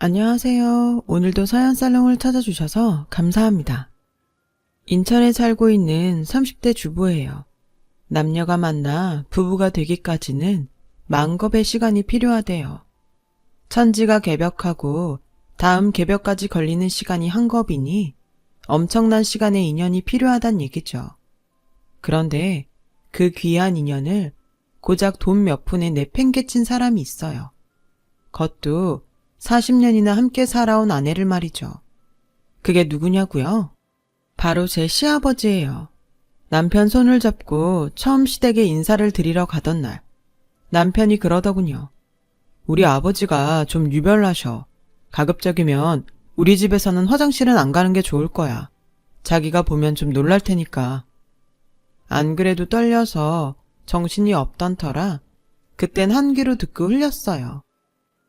안녕하세요. 오늘도 서연살롱을 찾아주셔서 감사합니다. 인천에 살고 있는 30대 주부예요. 남녀가 만나 부부가 되기까지는 만겁의 시간이 필요하대요. 천지가 개벽하고 다음 개벽까지 걸리는 시간이 한 겁이니 엄청난 시간의 인연이 필요하단 얘기죠. 그런데 그 귀한 인연을 고작 돈 몇 푼에 내팽개친 사람이 있어요. 그것도 40년이나 함께 살아온 아내를 말이죠. 그게 누구냐고요? 바로 제 시아버지예요. 남편 손을 잡고 처음 시댁에 인사를 드리러 가던 날, 남편이 그러더군요. 우리 아버지가 좀 유별나셔. 가급적이면 우리 집에서는 화장실은 안 가는 게 좋을 거야. 자기가 보면 좀 놀랄 테니까. 안 그래도 떨려서 정신이 없던 터라 그땐 한 귀로 듣고 흘렸어요.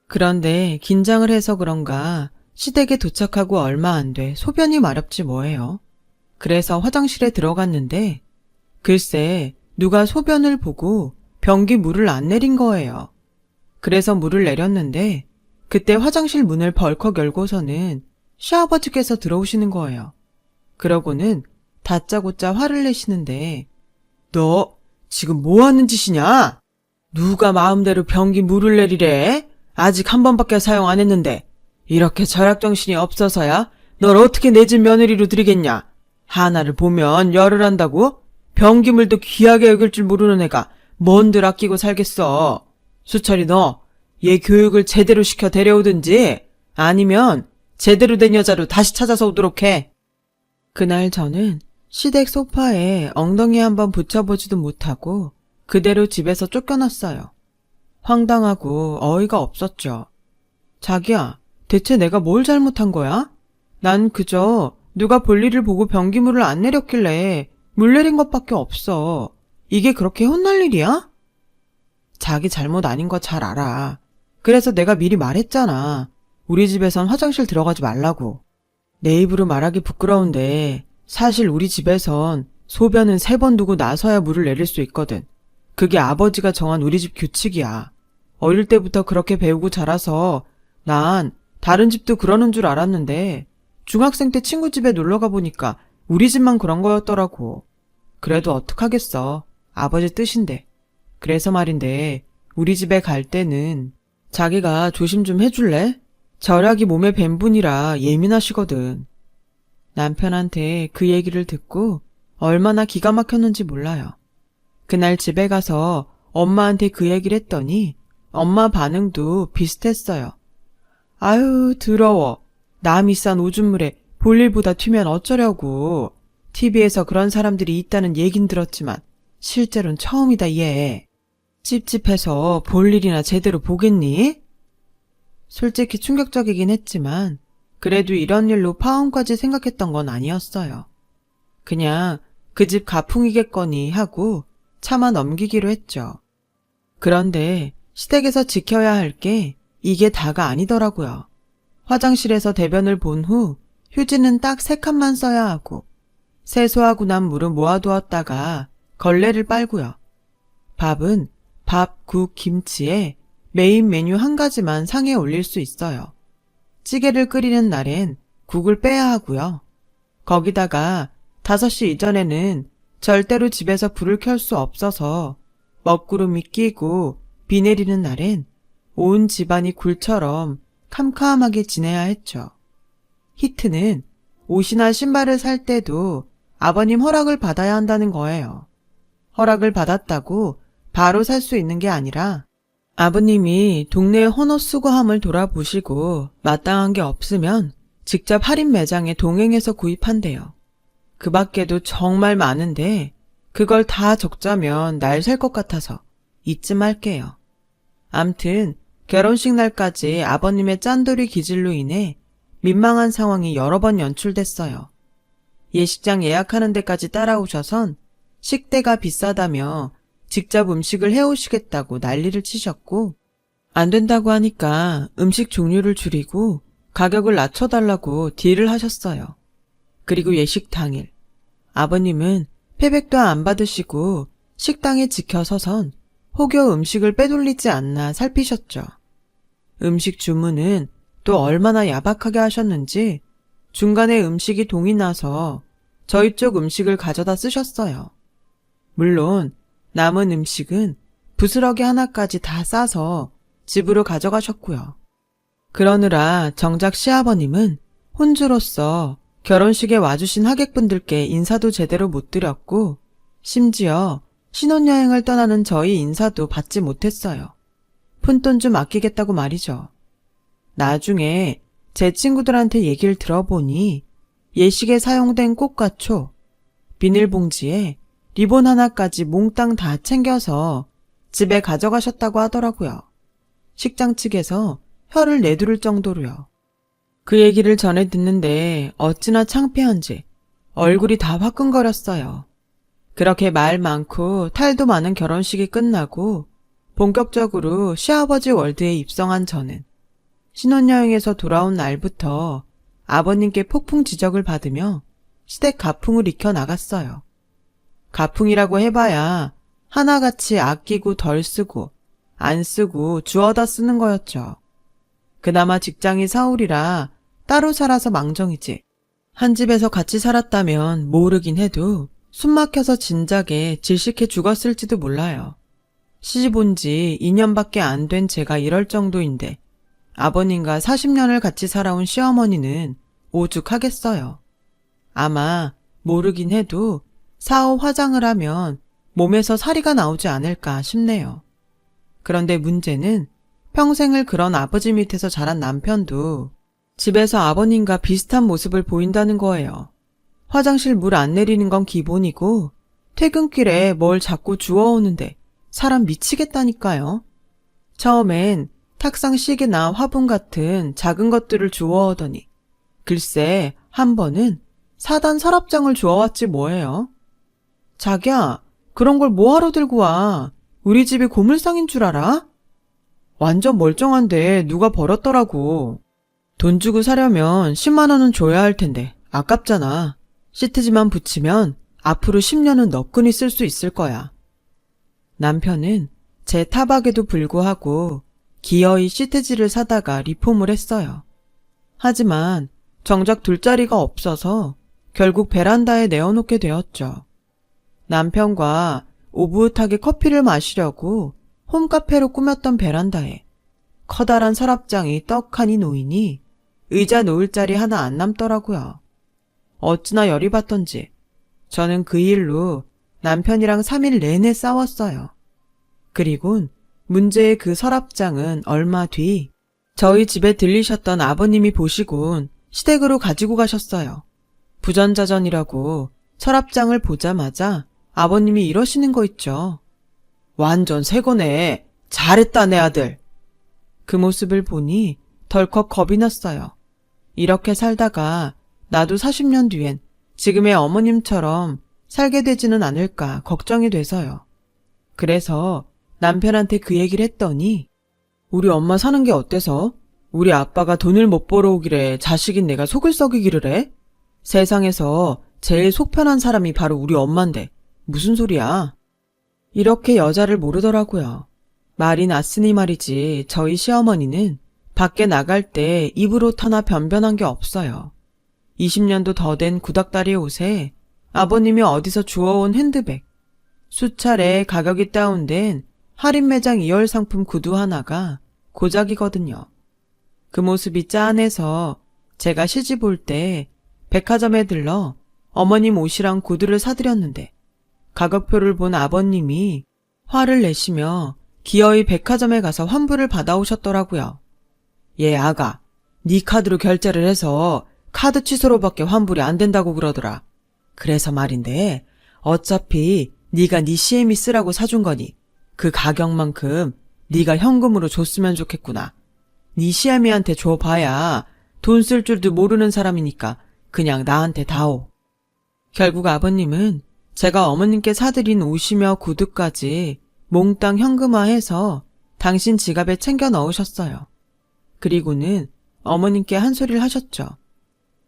그런데 긴장을 해서 그런가 시댁에 도착하고 얼마 안 돼 소변이 마렵지 뭐예요. 그래서 화장실에 들어갔는데 글쎄 누가 소변을 보고 변기 물을 안 내린 거예요. 그래서 물을 내렸는데 그때 화장실 문을 벌컥 열고서는 시아버지께서 들어오시는 거예요. 그러고는 다짜고짜 화를 내시는데 너 지금 뭐 하는 짓이냐? 누가 마음대로 변기 물을 내리래? 아직 한 번밖에 사용 안 했는데 이렇게 절약정신이 없어서야 널 어떻게 내 집 며느리로 들이겠냐? 하나를 보면 열을 한다고? 변기물도 귀하게 여길 줄 모르는 애가 뭔들 아끼고 살겠어. 수철이 너 얘 교육을 제대로 시켜 데려오든지 아니면 제대로 된 여자로 다시 찾아서 오도록 해. 그날 저는 시댁 소파에 엉덩이 한번 붙여보지도 못하고 그대로 집에서 쫓겨났어요. 황당하고 어이가 없었죠. 자기야, 대체 내가 뭘 잘못한 거야? 난 그저 누가 볼일을 보고 변기물을 안 내렸길래 물 내린 것밖에 없어. 이게 그렇게 혼날 일이야? 자기 잘못 아닌 거 잘 알아. 그래서 내가 미리 말했잖아. 우리 집에선 화장실 들어가지 말라고. 내 입으로 말하기 부끄러운데 사실 우리 집에선 소변은 3번 두고 나서야 물을 내릴 수 있거든. 그게 아버지가 정한 우리 집 규칙이야. 어릴 때부터 그렇게 배우고 자라서 난 다른 집도 그러는 줄 알았는데 중학생 때 친구 집에 놀러가 보니까 우리 집만 그런 거였더라고. 그래도 어떡하겠어. 아버지 뜻인데. 그래서 말인데 우리 집에 갈 때는 자기가 조심 좀 해줄래? 절약이 몸에 밴 분이라 예민하시거든. 남편한테 그 얘기를 듣고 얼마나 기가 막혔는지 몰라요. 그날 집에 가서 엄마한테 그 얘기를 했더니 엄마 반응도 비슷했어요. 아유 더러워. 남이 싼 오줌물에 볼일보다 튀면 어쩌려고. TV에서 그런 사람들이 있다는 얘긴 들었지만 실제로는 처음이다 얘. 찝찝해서 볼일이나 제대로 보겠니? 솔직히 충격적이긴 했지만 그래도 이런 일로 파혼까지 생각했던 건 아니었어요. 그냥 그 집 가풍이겠거니 하고 차마 넘기기로 했죠. 그런데 시댁에서 지켜야 할 게 이게 다가 아니더라고요. 화장실에서 대변을 본 후 휴지는 딱 3칸만 써야 하고 세수하고 난 물은 모아두었다가 걸레를 빨고요. 밥은 밥, 국, 김치에 메인 메뉴 한 가지만 상에 올릴 수 있어요. 찌개를 끓이는 날엔 국을 빼야 하고요. 거기다가 5시 이전에는 절대로 집에서 불을 켤 수 없어서 먹구름이 끼고 비 내리는 날엔 온 집안이 굴처럼 캄캄하게 지내야 했죠. 히트는 옷이나 신발을 살 때도 아버님 허락을 받아야 한다는 거예요. 허락을 받았다고 바로 살 수 있는 게 아니라 아버님이 동네 헌옷수거함을 돌아보시고 마땅한 게 없으면 직접 할인 매장에 동행해서 구입한대요. 그 밖에도 정말 많은데 그걸 다 적자면 날 셀 것 같아서 잊지 말게요. 암튼 결혼식 날까지 아버님의 짠돌이 기질로 인해 민망한 상황이 여러 번 연출됐어요. 예식장 예약하는 데까지 따라오셔선 식대가 비싸다며 직접 음식을 해오시겠다고 난리를 치셨고 안 된다고 하니까 음식 종류를 줄이고 가격을 낮춰달라고 딜을 하셨어요. 그리고 예식 당일 아버님은 패백도 안 받으시고 식당에 지켜서선 혹여 음식을 빼돌리지 않나 살피셨죠. 음식 주문은 또 얼마나 야박하게 하셨는지 중간에 음식이 동이 나서 저희 쪽 음식을 가져다 쓰셨어요. 물론 남은 음식은 부스러기 하나까지 다 싸서 집으로 가져가셨고요. 그러느라 정작 시아버님은 혼주로서 결혼식에 와주신 하객분들께 인사도 제대로 못 드렸고 심지어 신혼여행을 떠나는 저희 인사도 받지 못했어요. 푼돈 좀 아끼겠다고 말이죠. 나중에 제 친구들한테 얘기를 들어보니 예식에 사용된 꽃과 초, 비닐봉지에 리본 하나까지 몽땅 다 챙겨서 집에 가져가셨다고 하더라고요. 식장 측에서 혀를 내두를 정도로요. 그 얘기를 전해 듣는데 어찌나 창피한지 얼굴이 다 화끈거렸어요. 그렇게 말 많고 탈도 많은 결혼식이 끝나고 본격적으로 시아버지 월드에 입성한 저는 신혼여행에서 돌아온 날부터 아버님께 폭풍 지적을 받으며 시댁 가풍을 익혀 나갔어요. 가풍이라고 해봐야 하나같이 아끼고 덜 쓰고 안 쓰고 주워다 쓰는 거였죠. 그나마 직장이 서울이라 따로 살아서 망정이지. 한 집에서 같이 살았다면 모르긴 해도 숨 막혀서 진작에 질식해 죽었을지도 몰라요. 시집 온 지 2년밖에 안 된 제가 이럴 정도인데 아버님과 40년을 같이 살아온 시어머니는 오죽하겠어요. 아마 모르긴 해도 4호 화장을 하면 몸에서 사리가 나오지 않을까 싶네요. 그런데 문제는 평생을 그런 아버지 밑에서 자란 남편도 집에서 아버님과 비슷한 모습을 보인다는 거예요. 화장실 물 안 내리는 건 기본이고 퇴근길에 뭘 자꾸 주워오는데 사람 미치겠다니까요. 처음엔 탁상 시계나 화분 같은 작은 것들을 주워오더니 글쎄 한 번은 사단 서랍장을 주워왔지 뭐예요. 자기야, 그런 걸 뭐하러 들고 와? 우리 집이 고물상인 줄 알아? 완전 멀쩡한데 누가 버렸더라고. 돈 주고 사려면 10만 원은 줘야 할 텐데 아깝잖아. 시트지만 붙이면 앞으로 10년은 너끈히 쓸 수 있을 거야. 남편은 제 타박에도 불구하고 기어이 시트지를 사다가 리폼을 했어요. 하지만 정작 둘 자리가 없어서 결국 베란다에 내어놓게 되었죠. 남편과 오붓하게 커피를 마시려고 홈카페로 꾸몄던 베란다에 커다란 서랍장이 떡하니 놓이니 의자 놓을 자리 하나 안 남더라고요. 어찌나 열이 받던지 저는 그 일로 남편이랑 3일 내내 싸웠어요. 그리곤 문제의 그 서랍장은 얼마 뒤 저희 집에 들리셨던 아버님이 보시곤 시댁으로 가지고 가셨어요. 부전자전이라고 서랍장을 보자마자 아버님이 이러시는 거 있죠. 완전 새 거네. 잘했다 내 아들. 그 모습을 보니 덜컥 겁이 났어요. 이렇게 살다가 나도 40년 뒤엔 지금의 어머님처럼 살게 되지는 않을까 걱정이 돼서요. 그래서 남편한테 그 얘기를 했더니 우리 엄마 사는 게 어때서? 우리 아빠가 돈을 못 벌어오기래 자식인 내가 속을 썩이기를 해? 세상에서 제일 속 편한 사람이 바로 우리 엄마인데 무슨 소리야? 이렇게 여자를 모르더라고요. 말이 났으니 말이지 저희 시어머니는 밖에 나갈 때 입으로 하나 변변한 게 없어요. 20년도 더 된 구닥다리 옷에 아버님이 어디서 주워온 핸드백, 수차례 가격이 다운된 할인 매장 2열 상품 구두 하나가 고작이거든요. 그 모습이 짠해서 제가 시집 올 때 백화점에 들러 어머님 옷이랑 구두를 사드렸는데 가격표를 본 아버님이 화를 내시며 기어이 백화점에 가서 환불을 받아오셨더라고요. 얘 아가, 네 카드로 결제를 해서 카드 취소로밖에 환불이 안 된다고 그러더라. 그래서 말인데 어차피 네가 네 시애미 쓰라고 사준 거니 그 가격만큼 네가 현금으로 줬으면 좋겠구나. 네 시애미한테 줘봐야 돈 쓸 줄도 모르는 사람이니까 그냥 나한테 다오. 결국 아버님은 제가 어머님께 사드린 옷이며 구두까지 몽땅 현금화해서 당신 지갑에 챙겨 넣으셨어요. 그리고는 어머님께 한 소리를 하셨죠.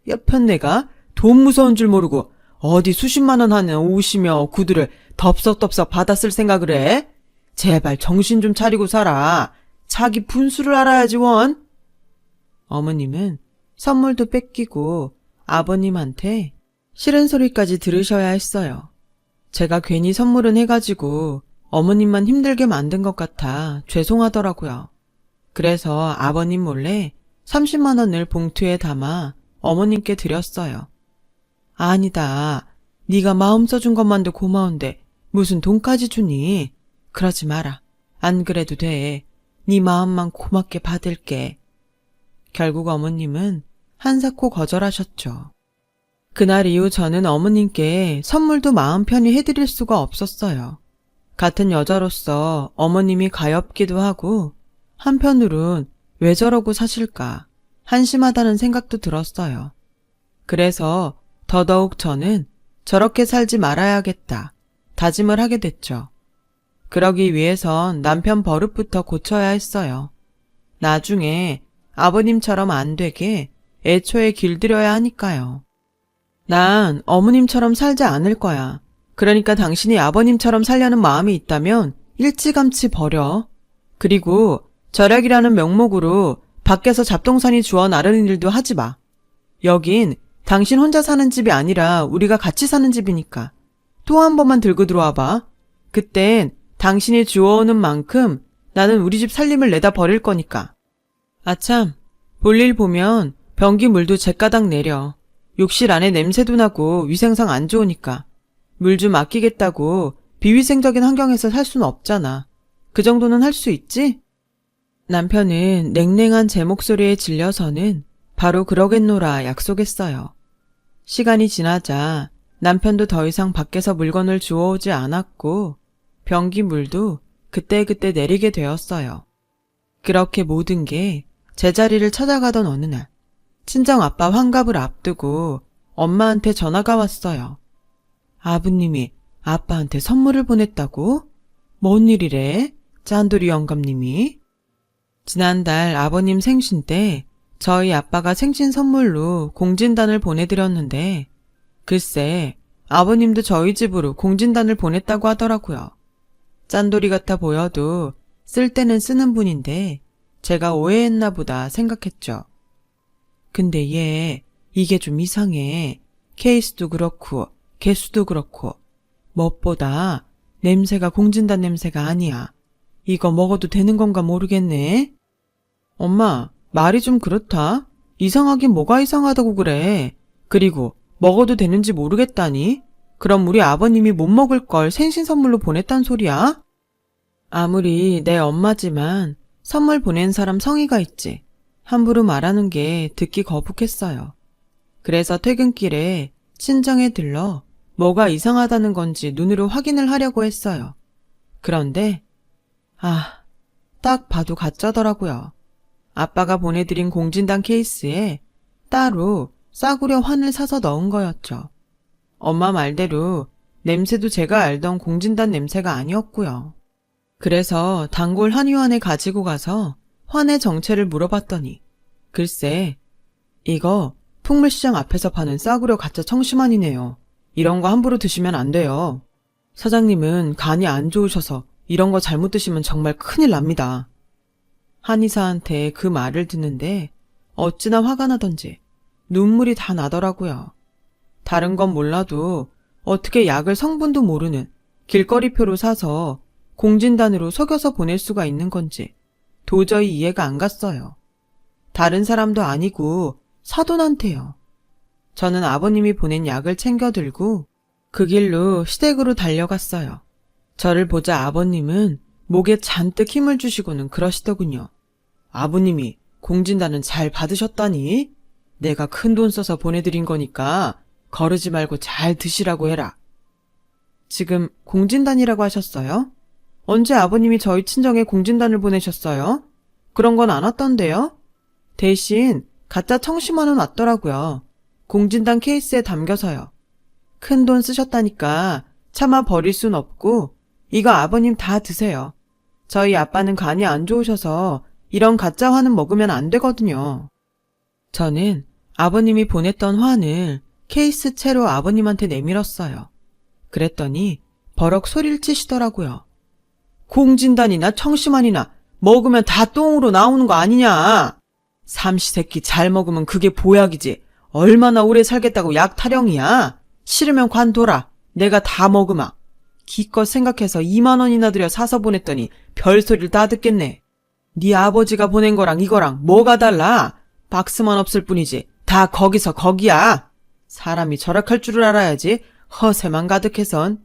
옆편 내가 돈 무서운 줄 모르고 어디 수십만 원 하는 옷이며 구두를 덥석덥석 받았을 생각을 해? 제발 정신 좀 차리고 살아. 자기 분수를 알아야지 원. 어머님은 선물도 뺏기고 아버님한테 싫은 소리까지 들으셔야 했어요. 제가 괜히 선물은 해가지고 어머님만 힘들게 만든 것 같아 죄송하더라고요. 그래서 아버님 몰래 30만 원을 봉투에 담아 어머님께 드렸어요. 아니다. 네가 마음 써준 것만도 고마운데 무슨 돈까지 주니? 그러지 마라. 안 그래도 돼. 네 마음만 고맙게 받을게. 결국 어머님은 한사코 거절하셨죠. 그날 이후 저는 어머님께 선물도 마음 편히 해드릴 수가 없었어요. 같은 여자로서 어머님이 가엾기도 하고 한편으론 왜 저러고 사실까 한심하다는 생각도 들었어요. 그래서 더더욱 저는 저렇게 살지 말아야겠다 다짐을 하게 됐죠. 그러기 위해선 남편 버릇부터 고쳐야 했어요. 나중에 아버님처럼 안 되게 애초에 길들여야 하니까요. 난 어머님처럼 살지 않을 거야. 그러니까 당신이 아버님처럼 살려는 마음이 있다면 일찌감치 버려. 그리고 절약이라는 명목으로 밖에서 잡동사니 주워 나르는 일도 하지 마. 여긴 당신 혼자 사는 집이 아니라 우리가 같이 사는 집이니까. 또 한 번만 들고 들어와 봐. 그땐 당신이 주워오는 만큼 나는 우리 집 살림을 내다 버릴 거니까. 아참, 볼일 보면 변기 물도 제가닥 내려. 욕실 안에 냄새도 나고 위생상 안 좋으니까. 물 좀 아끼겠다고 비위생적인 환경에서 살 수는 없잖아. 그 정도는 할 수 있지? 남편은 냉랭한 제 목소리에 질려서는 바로 그러겠노라 약속했어요. 시간이 지나자 남편도 더 이상 밖에서 물건을 주워오지 않았고 변기 물도 그때그때 내리게 되었어요. 그렇게 모든 게 제자리를 찾아가던 어느 날 친정아빠 환갑을 앞두고 엄마한테 전화가 왔어요. 아버님이 아빠한테 선물을 보냈다고? 뭔 일이래? 짠돌이 영감님이? 지난달 아버님 생신 때 저희 아빠가 생신 선물로 공진단을 보내드렸는데 글쎄 아버님도 저희 집으로 공진단을 보냈다고 하더라고요. 짠돌이 같아 보여도 쓸 때는 쓰는 분인데 제가 오해했나 보다 생각했죠. 근데 얘 이게 좀 이상해. 케이스도 그렇고 개수도 그렇고 무엇보다 냄새가 공진단 냄새가 아니야. 이거 먹어도 되는 건가 모르겠네. 엄마 말이 좀 그렇다. 이상하긴 뭐가 이상하다고 그래. 그리고 먹어도 되는지 모르겠다니? 그럼 우리 아버님이 못 먹을 걸 생신 선물로 보냈단 소리야? 아무리 내 엄마지만 선물 보낸 사람 성의가 있지. 함부로 말하는 게 듣기 거북했어요. 그래서 퇴근길에 친정에 들러 뭐가 이상하다는 건지 눈으로 확인을 하려고 했어요. 그런데 딱 봐도 가짜더라고요. 아빠가 보내드린 공진단 케이스에 따로 싸구려 환을 사서 넣은 거였죠. 엄마 말대로 냄새도 제가 알던 공진단 냄새가 아니었고요. 그래서 단골 한의원에 가지고 가서 환의 정체를 물어봤더니 글쎄 이거 풍물시장 앞에서 파는 싸구려 가짜 청심환이네요. 이런 거 함부로 드시면 안 돼요. 사장님은 간이 안 좋으셔서 이런 거 잘못 드시면 정말 큰일 납니다. 한의사한테 그 말을 듣는데 어찌나 화가 나던지 눈물이 다 나더라고요. 다른 건 몰라도 어떻게 약을 성분도 모르는 길거리표로 사서 공진단으로 속여서 보낼 수가 있는 건지 도저히 이해가 안 갔어요. 다른 사람도 아니고 사돈한테요. 저는 아버님이 보낸 약을 챙겨 들고 그 길로 시댁으로 달려갔어요. 저를 보자 아버님은 목에 잔뜩 힘을 주시고는 그러시더군요. 아버님이 공진단은 잘 받으셨다니? 내가 큰 돈 써서 보내드린 거니까 거르지 말고 잘 드시라고 해라. 지금 공진단이라고 하셨어요? 언제 아버님이 저희 친정에 공진단을 보내셨어요? 그런 건 안 왔던데요? 대신 가짜 청심환은 왔더라고요. 공진단 케이스에 담겨서요. 큰 돈 쓰셨다니까 차마 버릴 순 없고 이거 아버님 다 드세요. 저희 아빠는 간이 안 좋으셔서 이런 가짜 환은 먹으면 안 되거든요. 저는 아버님이 보냈던 환을 케이스 채로 아버님한테 내밀었어요. 그랬더니 버럭 소리를 치시더라고요. 공진단이나 청심환이나 먹으면 다 똥으로 나오는 거 아니냐? 삼시세끼 잘 먹으면 그게 보약이지. 얼마나 오래 살겠다고 약 타령이야. 싫으면 관둬라. 내가 다 먹으마. 기껏 생각해서 2만 원이나 들여 사서 보냈더니 별소리를 다 듣겠네. 네 아버지가 보낸 거랑 이거랑 뭐가 달라? 박스만 없을 뿐이지. 다 거기서 거기야. 사람이 절약할 줄을 알아야지. 허세만 가득해선.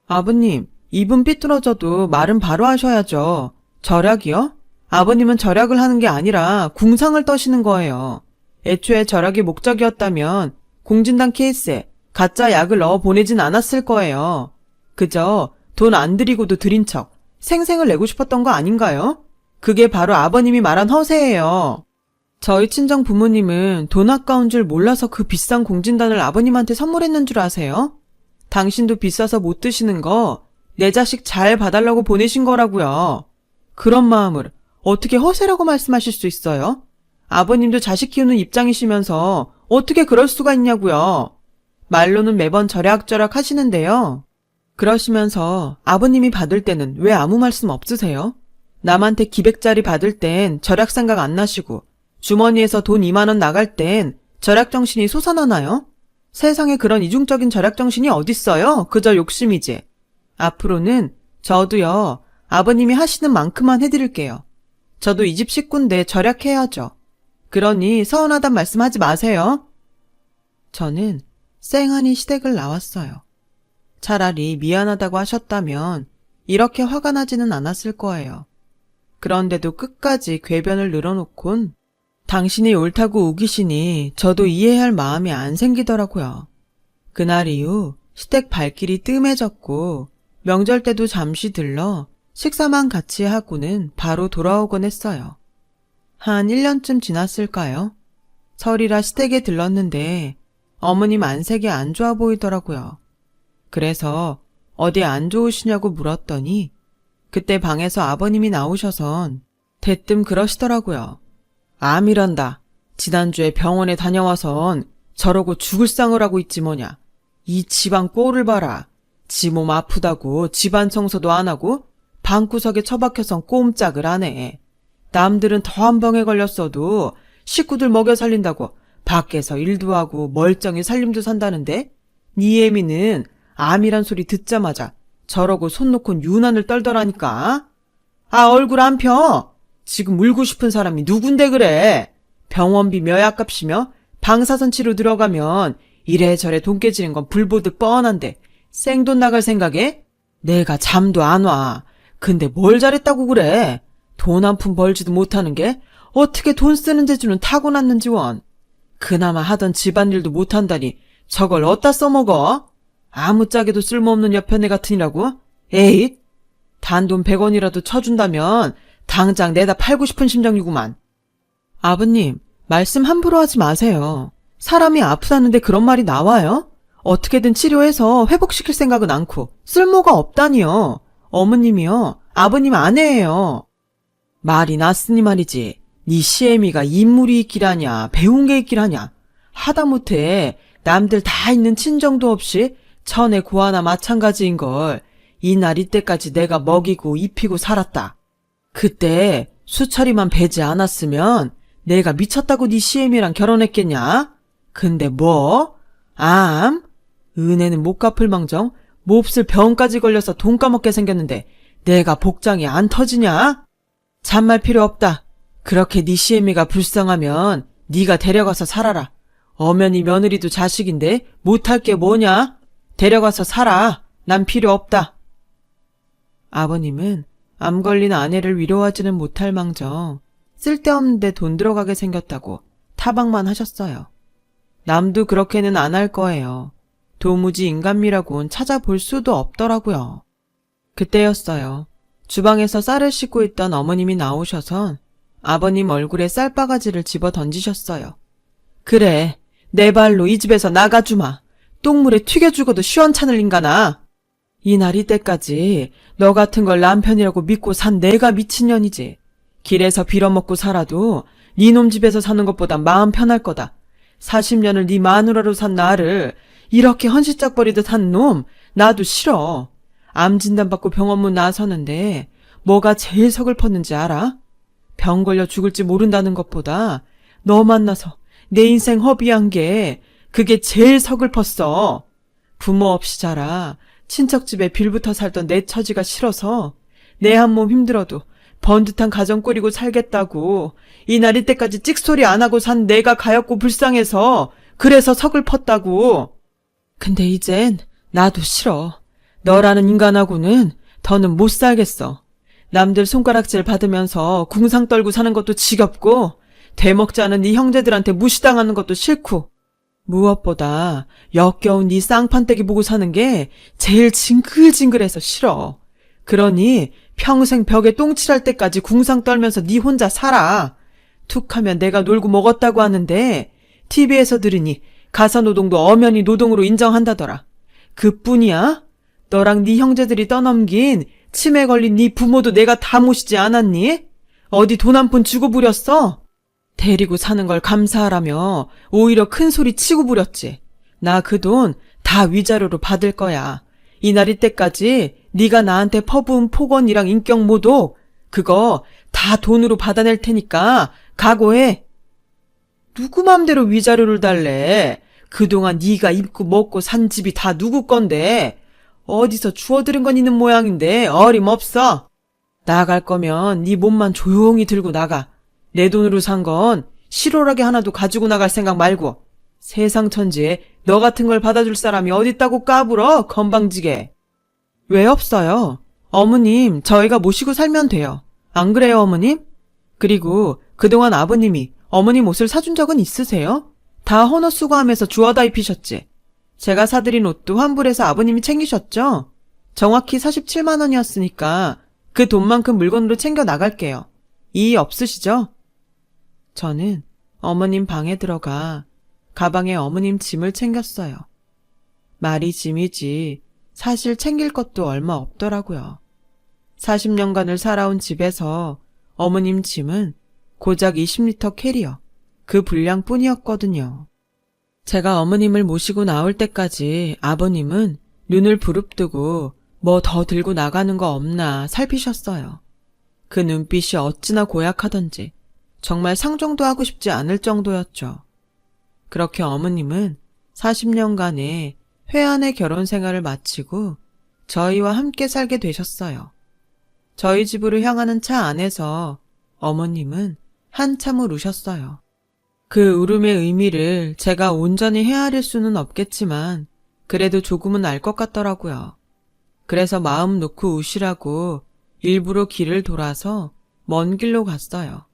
아버님, 입은 삐뚤어져도 말은 바로 하셔야죠. 절약이요? 아버님은 절약을 하는 게 아니라 궁상을 떠시는 거예요. 애초에 절약이 목적이었다면 공진단 케이스에 가짜 약을 넣어 보내진 않았을 거예요. 그저 돈 안 들이고도 들인 척 생생을 내고 싶었던 거 아닌가요? 그게 바로 아버님이 말한 허세예요. 저희 친정 부모님은 돈 아까운 줄 몰라서 그 비싼 공진단을 아버님한테 선물했는 줄 아세요? 당신도 비싸서 못 드시는 거 내 자식 잘 봐달라고 보내신 거라고요. 그런 마음을 어떻게 허세라고 말씀하실 수 있어요? 아버님도 자식 키우는 입장이시면서 어떻게 그럴 수가 있냐고요. 말로는 매번 절약절약 하시는데요. 그러시면서 아버님이 받을 때는 왜 아무 말씀 없으세요? 남한테 기백짜리 받을 땐 절약 생각 안 나시고 주머니에서 돈 2만 원 나갈 땐 절약 정신이 솟아나나요? 세상에 그런 이중적인 절약 정신이 어딨어요? 그저 욕심이지. 앞으로는 저도요, 아버님이 하시는 만큼만 해드릴게요. 저도 이 집 식구인데 절약해야죠. 그러니 서운하단 말씀하지 마세요. 저는 쌩하니 시댁을 나왔어요. 차라리 미안하다고 하셨다면 이렇게 화가 나지는 않았을 거예요. 그런데도 끝까지 궤변을 늘어놓곤 당신이 옳다고 우기시니 저도 이해할 마음이 안 생기더라고요. 그날 이후 시댁 발길이 뜸해졌고 명절 때도 잠시 들러 식사만 같이 하고는 바로 돌아오곤 했어요. 한 1년쯤 지났을까요? 설이라 시댁에 들렀는데 어머님 안색이 안 좋아 보이더라고요. 그래서 어디 안 좋으시냐고 물었더니 그때 방에서 아버님이 나오셔선 대뜸 그러시더라고요. 암이란다. 지난주에 병원에 다녀와선 저러고 죽을 상을 하고 있지 뭐냐. 이 집안 꼴을 봐라. 지 몸 아프다고 집안 청소도 안 하고 방구석에 처박혀선 꼼짝을 안 해. 남들은 더한 병에 걸렸어도 식구들 먹여 살린다고 밖에서 일도 하고 멀쩡히 살림도 산다는데 니 애미는 암이란 소리 듣자마자 저러고 손 놓곤 유난을 떨더라니까. 아, 얼굴 안 펴. 지금 울고 싶은 사람이 누군데 그래. 병원비 몇약값이며 방사선 치료 들어가면 이래저래 돈 깨지는 건 불보듯 뻔한데 생돈 나갈 생각에? 내가 잠도 안 와. 근데 뭘 잘했다고 그래. 돈 한 푼 벌지도 못하는 게 어떻게 돈 쓰는 재주는 타고났는지 원. 그나마 하던 집안일도 못한다니 저걸 어디다 써먹어? 아무짝에도 쓸모없는 여편네 같으니라고? 에잇! 단돈 100원이라도 쳐준다면 당장 내다 팔고 싶은 심정이구만. 아버님, 말씀 함부로 하지 마세요. 사람이 아프다는데 그런 말이 나와요? 어떻게든 치료해서 회복시킬 생각은 않고 쓸모가 없다니요. 어머님이요. 아버님 아내예요. 말이 났으니 말이지. 네 시애미가 인물이 있기라냐 배운 게 있기라냐. 하다못해 남들 다 있는 친정도 없이 천의 고아나 마찬가지인걸. 이날 이때까지 내가 먹이고 입히고 살았다. 그때 수철이만 배지 않았으면 내가 미쳤다고 네 시애미랑 결혼했겠냐? 근데 뭐? 암? 은혜는 못 갚을 망정 몹쓸 병까지 걸려서 돈 까먹게 생겼는데 내가 복장이 안 터지냐? 잔말 필요 없다. 그렇게 네 시애미가 불쌍하면 네가 데려가서 살아라. 엄연히 며느리도 자식인데 못할 게 뭐냐? 데려가서 살아. 난 필요 없다. 아버님은 암 걸린 아내를 위로하지는 못할 망정 쓸데없는데 돈 들어가게 생겼다고 타박만 하셨어요. 남도 그렇게는 안 할 거예요. 도무지 인간미라곤 찾아볼 수도 없더라고요. 그때였어요. 주방에서 쌀을 씻고 있던 어머님이 나오셔선 아버님 얼굴에 쌀바가지를 집어 던지셨어요. 그래, 내 발로 이 집에서 나가주마. 똥물에 튀겨 죽어도 시원찮을 인간아. 이날 이때까지 너 같은 걸 남편이라고 믿고 산 내가 미친년이지. 길에서 빌어먹고 살아도 네 놈 집에서 사는 것보다 마음 편할 거다. 40년을 네 마누라로 산 나를 이렇게 헌시짝거리듯 한 놈 나도 싫어. 암 진단받고 병원문 나서는데 뭐가 제일 서글펐는지 알아? 병 걸려 죽을지 모른다는 것보다 너 만나서 내 인생 허비한 게 그게 제일 서글펐어. 부모 없이 자라 친척 집에 빌붙어 살던 내 처지가 싫어서 내 한 몸 힘들어도 번듯한 가정 꾸리고 살겠다고 이날일 때까지 찍소리 안 하고 산 내가 가엾고 불쌍해서 그래서 서글펐다고. 근데 이젠 나도 싫어. 너라는 인간하고는 더는 못 살겠어. 남들 손가락질 받으면서 궁상 떨고 사는 것도 지겹고 되먹지 않은 네 형제들한테 무시당하는 것도 싫고 무엇보다 역겨운 네 쌍판떼기 보고 사는 게 제일 징글징글해서 싫어. 그러니 평생 벽에 똥칠할 때까지 궁상 떨면서 네 혼자 살아. 툭하면 내가 놀고 먹었다고 하는데 TV에서 들으니 가사노동도 엄연히 노동으로 인정한다더라. 그뿐이야? 너랑 네 형제들이 떠넘긴 치매 걸린 네 부모도 내가 다 모시지 않았니? 어디 돈 한 푼 주고 부렸어? 데리고 사는 걸 감사하라며 오히려 큰 소리 치고 부렸지. 나 그 돈 다 위자료로 받을 거야. 이날일 때까지 네가 나한테 퍼부은 폭언이랑 인격 모독 그거 다 돈으로 받아낼 테니까 각오해. 누구 맘대로 위자료를 달래. 그동안 네가 입고 먹고 산 집이 다 누구 건데. 어디서 주워들은 건 있는 모양인데 어림없어. 나갈 거면 네 몸만 조용히 들고 나가. 내 돈으로 산 건 실오라기 하나도 가지고 나갈 생각 말고. 세상 천지에 너 같은 걸 받아줄 사람이 어딨다고 까불어 건방지게. 왜 없어요? 어머님 저희가 모시고 살면 돼요. 안 그래요 어머님? 그리고 그동안 아버님이 어머님 옷을 사준 적은 있으세요? 다 헌옷 수거하면서 주워다 입히셨지. 제가 사드린 옷도 환불해서 아버님이 챙기셨죠? 정확히 47만 원이었으니까 그 돈만큼 물건으로 챙겨 나갈게요. 이의 없으시죠? 저는 어머님 방에 들어가 가방에 어머님 짐을 챙겼어요. 말이 짐이지 사실 챙길 것도 얼마 없더라고요. 40년간을 살아온 집에서 어머님 짐은 고작 20리터 캐리어 그 분량뿐이었거든요. 제가 어머님을 모시고 나올 때까지 아버님은 눈을 부릅뜨고 뭐 더 들고 나가는 거 없나 살피셨어요. 그 눈빛이 어찌나 고약하던지 정말 상종도 하고 싶지 않을 정도였죠. 그렇게 어머님은 40년간의 회한의 결혼 생활을 마치고 저희와 함께 살게 되셨어요. 저희 집으로 향하는 차 안에서 어머님은 한참을 우셨어요. 그 울음의 의미를 제가 온전히 헤아릴 수는 없겠지만 그래도 조금은 알 것 같더라고요. 그래서 마음 놓고 우시라고 일부러 길을 돌아서 먼 길로 갔어요.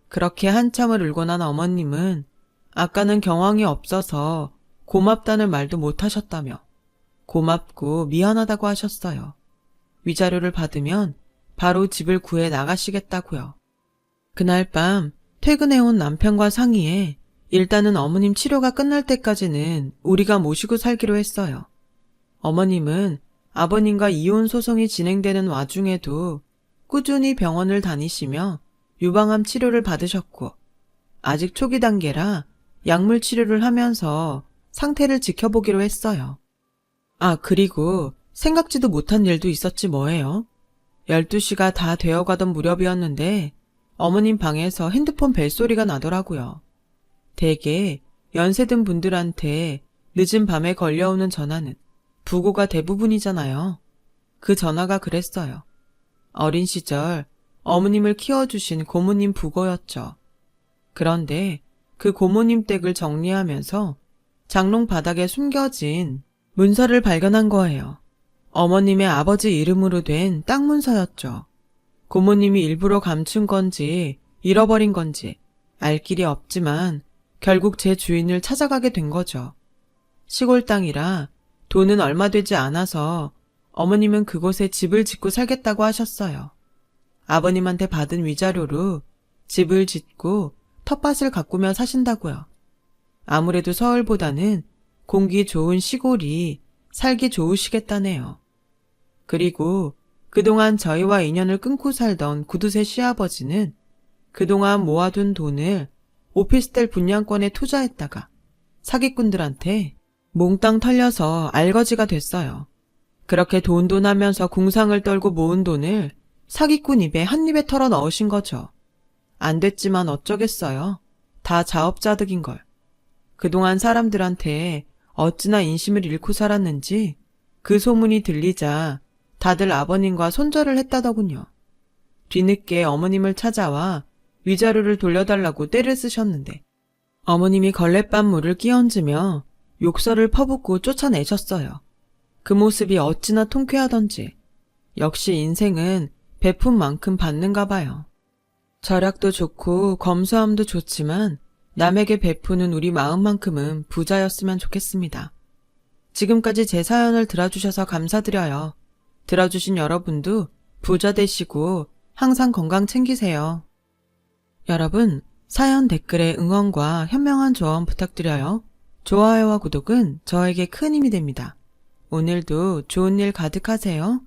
그렇게 한참을 울고 난 어머님은 아까는 경황이 없어서 고맙다는 말도 못하셨다며 고맙고 미안하다고 하셨어요. 위자료를 받으면 바로 집을 구해 나가시겠다고요. 그날 밤 퇴근해온 남편과 상의해 일단은 어머님 치료가 끝날 때까지는 우리가 모시고 살기로 했어요. 어머님은 아버님과 이혼 소송이 진행되는 와중에도 꾸준히 병원을 다니시며 유방암 치료를 받으셨고 아직 초기 단계라 약물 치료를 하면서 상태를 지켜보기로 했어요. 아, 그리고 생각지도 못한 일도 있었지 뭐예요. 12시가 다 되어가던 무렵이었는데 어머님 방에서 핸드폰 벨소리가 나더라고요. 대개 연세든 분들한테 늦은 밤에 걸려오는 전화는 부고가 대부분이잖아요. 그 전화가 그랬어요. 어린 시절 어머님을 키워주신 고모님 부고였죠. 그런데 그 고모님 댁을 정리하면서 장롱 바닥에 숨겨진 문서를 발견한 거예요. 어머님의 아버지 이름으로 된 땅 문서였죠. 고모님이 일부러 감춘 건지 잃어버린 건지 알 길이 없지만 결국 제 주인을 찾아가게 된 거죠. 시골 땅이라 돈은 얼마 되지 않아서 어머님은 그곳에 집을 짓고 살겠다고 하셨어요. 아버님한테 받은 위자료로 집을 짓고 텃밭을 가꾸며 사신다고요. 아무래도 서울보다는 공기 좋은 시골이 살기 좋으시겠다네요. 그리고 그동안 저희와 인연을 끊고 살던 구두쇠 시아버지는 그동안 모아둔 돈을 오피스텔 분양권에 투자했다가 사기꾼들한테 몽땅 털려서 알거지가 됐어요. 그렇게 돈돈 하면서 궁상을 떨고 모은 돈을 사기꾼 입에 한 입에 털어 넣으신 거죠. 안 됐지만 어쩌겠어요. 다 자업자득인걸. 그동안 사람들한테 어찌나 인심을 잃고 살았는지 그 소문이 들리자 다들 아버님과 손절을 했다더군요. 뒤늦게 어머님을 찾아와 위자료를 돌려달라고 떼를 쓰셨는데 어머님이 걸레빤물을 끼얹으며 욕설을 퍼붓고 쫓아내셨어요. 그 모습이 어찌나 통쾌하던지 역시 인생은 베푼 만큼 받는가 봐요. 절약도 좋고 검소함도 좋지만 남에게 베푸는 우리 마음만큼은 부자였으면 좋겠습니다. 지금까지 제 사연을 들어주셔서 감사드려요. 들어주신 여러분도 부자 되시고 항상 건강 챙기세요. 여러분, 사연 댓글에 응원과 현명한 조언 부탁드려요. 좋아요와 구독은 저에게 큰 힘이 됩니다. 오늘도 좋은 일 가득하세요.